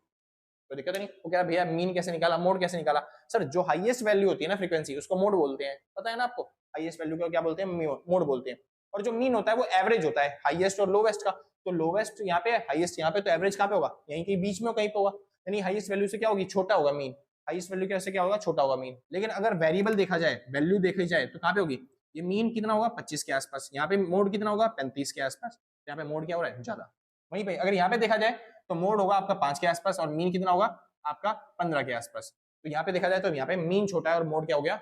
तो दिक्कत नहीं। वो कह रहा भैया मीन कैसे निकाला, मोड कैसे निकाला? सर जो हाईएस्ट वैल्यू होती है ना फ्रीक्वेंसी, उसको मोड बोलते हैं, पता है ना आपको? हाईएस्ट वैल्यू को क्या बोलते हैं? मोड बोलते हैं। और जो मीन होता है वो एवरेज होता है हाईएस्ट और लोवेस्ट का। तो लोवेस्ट यहाँ पे है, हाईएस्ट यहाँ पे, तो एवरेज कहाँ पे होगा? यहीं के बीच में कहीं पे होगा। यानी हाईएस्ट वैल्यू से क्या होगी? छोटा होगा मीन। हाईएस्ट वैल्यू कैसे क्या होगा? छोटा होगा मीन। लेकिन अगर वेरिएबल देखा जाए, वैल्यू देखी जाए, तो कहाँ पे होगी? ये मीन कितना होगा? 25 के आसपास। यहाँ पे मोड कितना होगा? 35 के आसपास। यहाँ पे मोड क्या हो रहा है? ज्यादा। वहीं पे अगर यहाँ पे देखा जाए तो मोड होगा आपका 5 के आसपास और मीन कितना होगा आपका? 15 के आसपास। तो यहाँ पे देखा जाए तो यहाँ पे मीन छोटा है और मोड क्या हो गया,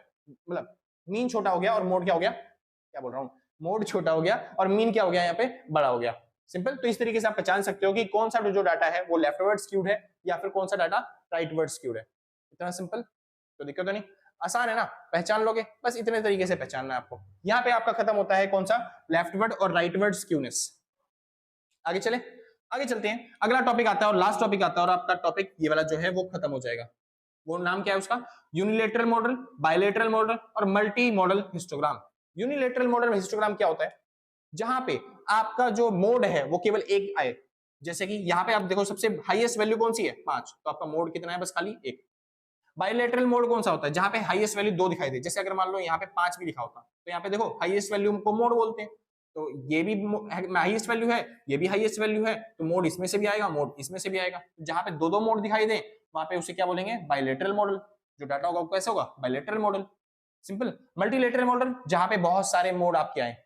मतलब मीन छोटा हो गया और मोड क्या हो गया, क्या बोल रहा हूँ, मोड छोटा हो गया और मीन क्या हो गया यहाँ पे? बड़ा हो गया। सिंपल। तो इस तरीके से आप पहचान सकते हो कि कौन सा जो डाटा है वो लेफ्टवर्ड स्क्यूड है या फिर कौन सा डाटा राइटवर्ड स्क्यूड है। इतना सिंपल, तो दिक्कत तो नहीं, आसान है ना, पहचान लोगे, बस इतने तरीके से पहचानना है आपको। यहाँ पे आपका खत्म होता है कौन सा? लेफ्टवर्ड और राइटवर्ड स्क्यूनेस। आगे चले, आगे चलते हैं। अगला टॉपिक आता है और लास्ट टॉपिक आता है, और आपका टॉपिक ये वाला जो है वो खत्म हो जाएगा। वो नाम क्या है उसका? यूनिलेटरल मॉडल, बायलेटरल मॉडल और multi modal histogram. Unilateral model histogram क्या होता है? जहां पे आपका जो मोड है वो केवल एक आए। जैसे कि यहाँ पे आप देखो सबसे हाईएस्ट वैल्यू कौन सी है? 5, तो आपका मोड कितना है? बस खाली एक। बायलेटरल मोड कौन सा होता है? जहां पे हाईएस्ट वैल्यू 2 दिखाई दे। जैसे अगर मान लो यहाँ पे 5 भी लिखा होता तो यहाँ पे देखो हाईएस्ट वैल्यू को मोड बोलते हैं। तो ये भी हाईएस्ट वैल्यू है, ये भी हाईएस्ट वैल्यू है, तो मोड इसमें से भी आएगा, मोड इसमें से भी आएगा। जहां पे दो दो मोड दिखाई दे वहां पे उसे क्या बोलेंगे? Bilateral model. जो डाटा होगा वो कैसे होगा? Bilateral model. Simple. Multilateral model, जहां पे बहुत सारे मोड आपके आए।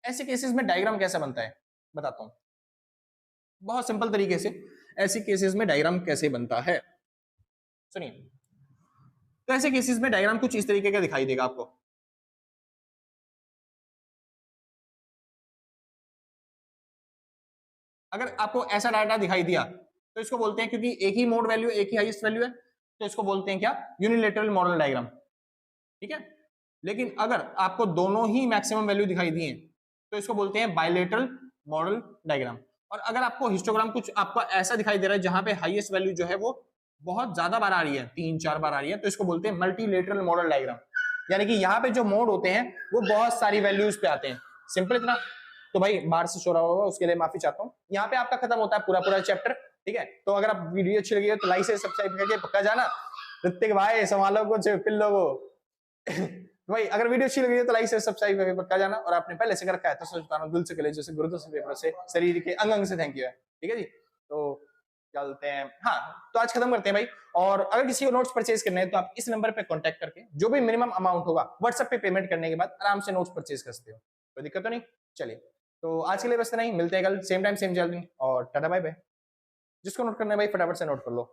ऐसे केसेस में डायग्राम कैसे बनता है बताता हूं, बहुत सिंपल तरीके से। ऐसे केसेस में डायग्राम कैसे बनता है सुनिए। तो ऐसे केसेस में डायग्राम कुछ इस तरीके का दिखाई देगा आपको। अगर आपको ऐसा डाटा दिखाई दिया तो इसको बोलते हैं, क्योंकि एक ही मोड वैल्यू, एक ही हाईएस्ट वैल्यू है, तो इसको बोलते हैं क्या, यूनिलेटरल मॉडल डायग्राम। ठीक है, लेकिन अगर आपको दोनों ही मैक्सिमम वैल्यू दिखाई दी है तो इसको बोलते हैं बायलेटरल मॉडल डायग्राम। और अगर आपको हिस्टोग्राम कुछ आपको ऐसा दिखाई दे रहा है जहां पे हाईएस्ट वैल्यू जो है वो बहुत ज्यादा बार आ रही है, 3-4 बार आ रही है, तो इसको बोलते हैं मल्टीलेटरल मॉडल डायग्राम। यानी कि यहाँ पे जो मोड होते हैं वो बहुत सारी वैल्यूज पे आते हैं। सिंपल इतना। तो भाई बाहर से शोर होगा उसके लिए माफी चाहता हूँ। यहाँ पे आपका खत्म होता है पूरा पूरा चैप्टर। ठीक है, तो अगर आप वीडियो अच्छी लगी हो तो लाइक से सब्सक्राइब करके पक्का जाना। ऋतिक भाई संभालो कुछ पिल्लो को। भाई अगर वीडियो अच्छी लगी है तो लाइक से सब्सक्राइब करके पक्का जाना, और आपने पहले से कर रखा है तो सोचता हूं दिल से कलेजे से गुरुत्व से पेपर से शरीर के अंग अंग से थैंक यू है। ठीक है जी, तो चलते हैं। हाँ, तो आज खत्म करते हैं भाई। और अगर किसी को नोट्स परचेज करने हैं तो आप इस नंबर पे कांटेक्ट करके जो भी मिनिमम अमाउंट होगा व्हाट्सएप पे पेमेंट करने के बाद आराम से नोट्स परचेज कर सकते हो, कोई दिक्कत तो नहीं। चलिए, तो आज के लिए बस इतना ही, मिलते हैं कल सेम टाइम सेम चैनल, और टाटा बाय बाय। जिसको नोट करना है भाई फटाफट से नोट कर लो।